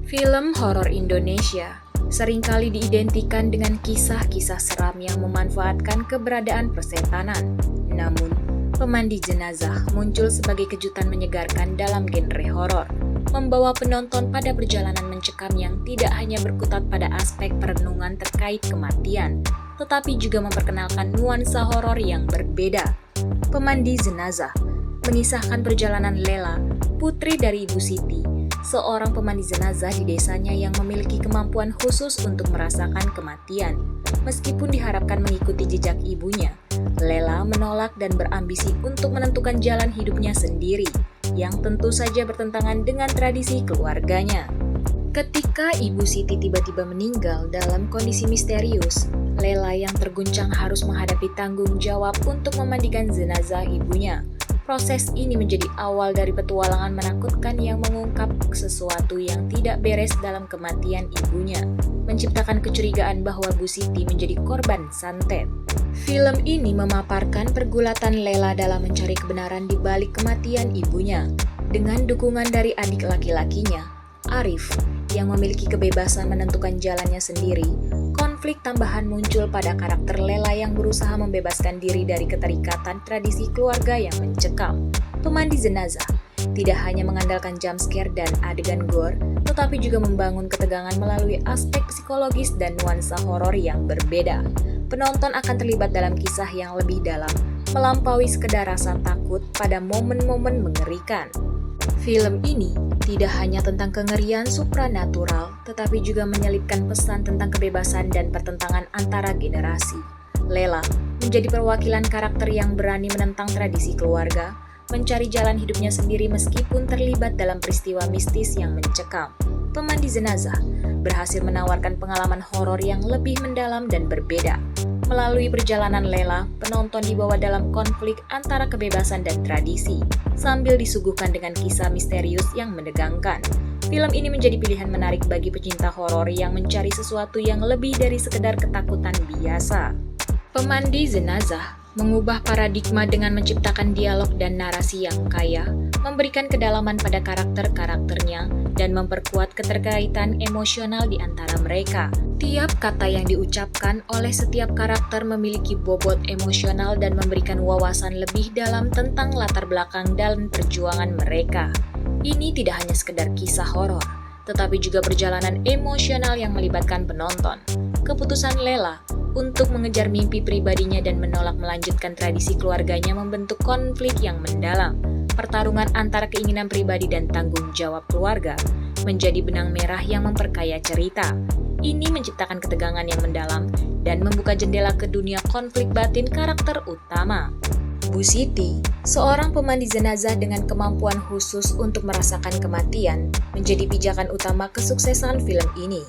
Film horor Indonesia seringkali diidentikan dengan kisah-kisah seram yang memanfaatkan keberadaan persetanan. Namun, Pemandi Jenazah muncul sebagai kejutan menyegarkan dalam genre horor, membawa penonton pada perjalanan mencekam yang tidak hanya berkutat pada aspek perenungan terkait kematian, tetapi juga memperkenalkan nuansa horor yang berbeda. Pemandi Jenazah mengisahkan perjalanan Lela, putri dari Ibu Siti, seorang pemandi jenazah di desanya yang memiliki kemampuan khusus untuk merasakan kematian. Meskipun diharapkan mengikuti jejak ibunya, Lela menolak dan berambisi untuk menentukan jalan hidupnya sendiri, yang tentu saja bertentangan dengan tradisi keluarganya. Ketika Ibu Siti tiba-tiba meninggal dalam kondisi misterius, Lela yang terguncang harus menghadapi tanggung jawab untuk memandikan jenazah ibunya. Proses ini menjadi awal dari petualangan menakutkan yang mengungkap sesuatu yang tidak beres dalam kematian ibunya, menciptakan kecurigaan bahwa Bu Siti menjadi korban santet. Film ini memaparkan pergulatan Lela dalam mencari kebenaran di balik kematian ibunya, dengan dukungan dari adik laki-lakinya, Arif, yang memiliki kebebasan menentukan jalannya sendiri. Konflik tambahan muncul pada karakter Lela yang berusaha membebaskan diri dari keterikatan tradisi keluarga yang mencekam. Pemandi Jenazah tidak hanya mengandalkan jump scare dan adegan gore, tetapi juga membangun ketegangan melalui aspek psikologis dan nuansa horor yang berbeda. Penonton akan terlibat dalam kisah yang lebih dalam, melampaui sekedar rasa takut pada momen-momen mengerikan. Film ini tidak hanya tentang kengerian supranatural, tetapi juga menyelipkan pesan tentang kebebasan dan pertentangan antara generasi. Lela menjadi perwakilan karakter yang berani menentang tradisi keluarga, mencari jalan hidupnya sendiri meskipun terlibat dalam peristiwa mistis yang mencekam. Pemandi Jenazah berhasil menawarkan pengalaman horor yang lebih mendalam dan berbeda. Melalui perjalanan Lela, penonton dibawa dalam konflik antara kebebasan dan tradisi, sambil disuguhkan dengan kisah misterius yang menegangkan. Film ini menjadi pilihan menarik bagi pecinta horor yang mencari sesuatu yang lebih dari sekedar ketakutan biasa. Pemandi Jenazah mengubah paradigma dengan menciptakan dialog dan narasi yang kaya, memberikan kedalaman pada karakter-karakternya, dan memperkuat keterkaitan emosional di antara mereka. Tiap kata yang diucapkan oleh setiap karakter memiliki bobot emosional dan memberikan wawasan lebih dalam tentang latar belakang dan perjuangan mereka. Ini tidak hanya sekedar kisah horor, tetapi juga perjalanan emosional yang melibatkan penonton. Keputusan Lela untuk mengejar mimpi pribadinya dan menolak melanjutkan tradisi keluarganya membentuk konflik yang mendalam. Pertarungan antara keinginan pribadi dan tanggung jawab keluarga menjadi benang merah yang memperkaya cerita. Ini menciptakan ketegangan yang mendalam dan membuka jendela ke dunia konflik batin karakter utama. Bu Siti, seorang pemandi jenazah dengan kemampuan khusus untuk merasakan kematian, menjadi pijakan utama kesuksesan film ini.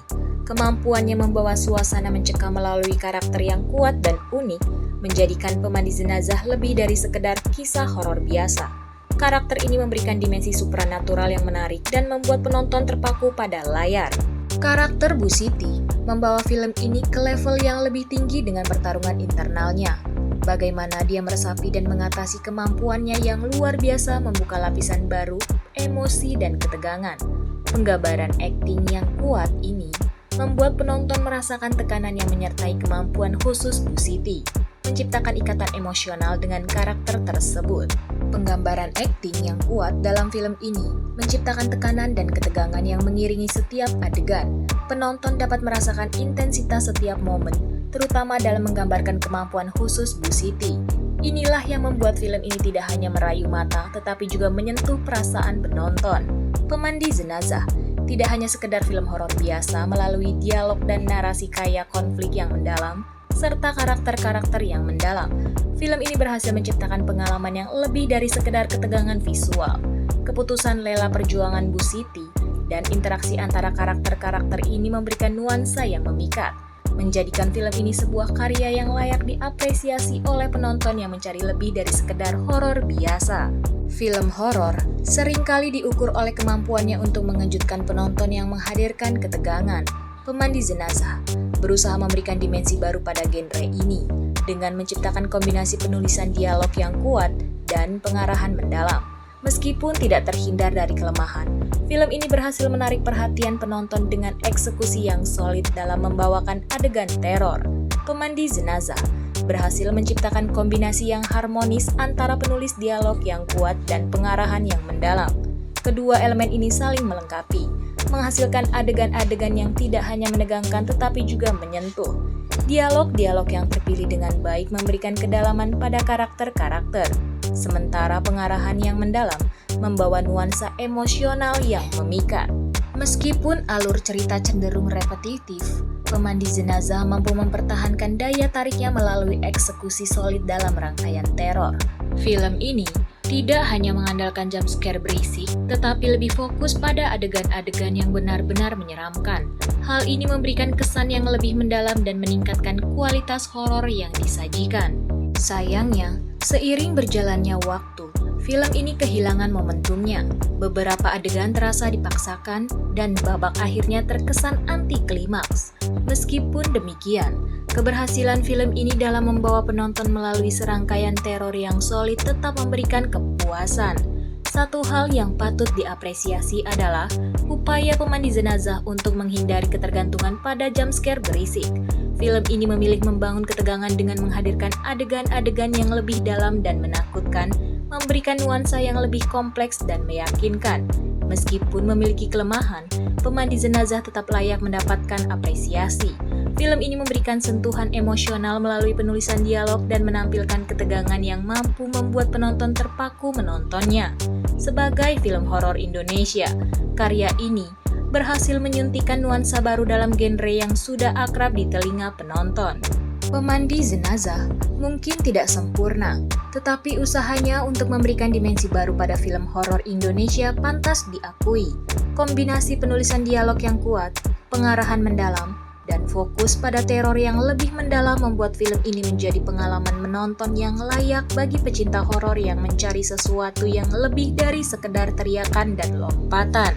Kemampuannya membawa suasana mencekam melalui karakter yang kuat dan unik, menjadikan Pemandi Jenazah lebih dari sekedar kisah horor biasa. Karakter ini memberikan dimensi supranatural yang menarik dan membuat penonton terpaku pada layar. Karakter Bu Siti membawa film ini ke level yang lebih tinggi dengan pertarungan internalnya. Bagaimana dia meresapi dan mengatasi kemampuannya yang luar biasa membuka lapisan baru, emosi dan ketegangan. Penggambaran akting yang kuat ini membuat penonton merasakan tekanan yang menyertai kemampuan khusus Bu Siti, menciptakan ikatan emosional dengan karakter tersebut. Penggambaran akting yang kuat dalam film ini menciptakan tekanan dan ketegangan yang mengiringi setiap adegan. Penonton dapat merasakan intensitas setiap momen, terutama dalam menggambarkan kemampuan khusus Bu Siti. Inilah yang membuat film ini tidak hanya merayu mata, tetapi juga menyentuh perasaan penonton. Pemandi Jenazah tidak hanya sekedar film horor biasa melalui dialog dan narasi kaya konflik yang mendalam, serta karakter-karakter yang mendalam. Film ini berhasil menciptakan pengalaman yang lebih dari sekedar ketegangan visual. Keputusan Lela perjuangan Bu Siti dan interaksi antara karakter-karakter ini memberikan nuansa yang memikat, menjadikan film ini sebuah karya yang layak diapresiasi oleh penonton yang mencari lebih dari sekedar horor biasa. Film horor seringkali diukur oleh kemampuannya untuk mengejutkan penonton yang menghadirkan ketegangan. Pemandi Jenazah berusaha memberikan dimensi baru pada genre ini dengan menciptakan kombinasi penulisan dialog yang kuat dan pengarahan mendalam. Meskipun tidak terhindar dari kelemahan, film ini berhasil menarik perhatian penonton dengan eksekusi yang solid dalam membawakan adegan teror. Pemandi Jenazah berhasil menciptakan kombinasi yang harmonis antara penulis dialog yang kuat dan pengarahan yang mendalam. Kedua elemen ini saling melengkapi, menghasilkan adegan-adegan yang tidak hanya menegangkan tetapi juga menyentuh. Dialog-dialog yang terpilih dengan baik memberikan kedalaman pada karakter-karakter, sementara pengarahan yang mendalam membawa nuansa emosional yang memikat. Meskipun alur cerita cenderung repetitif, Pemandi Jenazah mampu mempertahankan daya tariknya melalui eksekusi solid dalam rangkaian teror. Film ini tidak hanya mengandalkan jump scare berisik, tetapi lebih fokus pada adegan-adegan yang benar-benar menyeramkan. Hal ini memberikan kesan yang lebih mendalam dan meningkatkan kualitas horor yang disajikan. Sayangnya, seiring berjalannya waktu, film ini kehilangan momentumnya. Beberapa adegan terasa dipaksakan dan babak akhirnya terkesan anti-klimaks. Meskipun demikian, keberhasilan film ini dalam membawa penonton melalui serangkaian teror yang solid tetap memberikan kepuasan. Satu hal yang patut diapresiasi adalah upaya Pemandi Jenazah untuk menghindari ketergantungan pada jump scare berisik. Film ini memilih membangun ketegangan dengan menghadirkan adegan-adegan yang lebih dalam dan menakutkan, memberikan nuansa yang lebih kompleks dan meyakinkan. Meskipun memiliki kelemahan, Pemandi Jenazah tetap layak mendapatkan apresiasi. Film ini memberikan sentuhan emosional melalui penulisan dialog dan menampilkan ketegangan yang mampu membuat penonton terpaku menontonnya. Sebagai film horor Indonesia, karya ini berhasil menyuntikkan nuansa baru dalam genre yang sudah akrab di telinga penonton. Pemandi Jenazah mungkin tidak sempurna, tetapi usahanya untuk memberikan dimensi baru pada film horor Indonesia pantas diakui. Kombinasi penulisan dialog yang kuat, pengarahan mendalam, dan fokus pada teror yang lebih mendalam membuat film ini menjadi pengalaman menonton yang layak bagi pecinta horor yang mencari sesuatu yang lebih dari sekedar teriakan dan lompatan.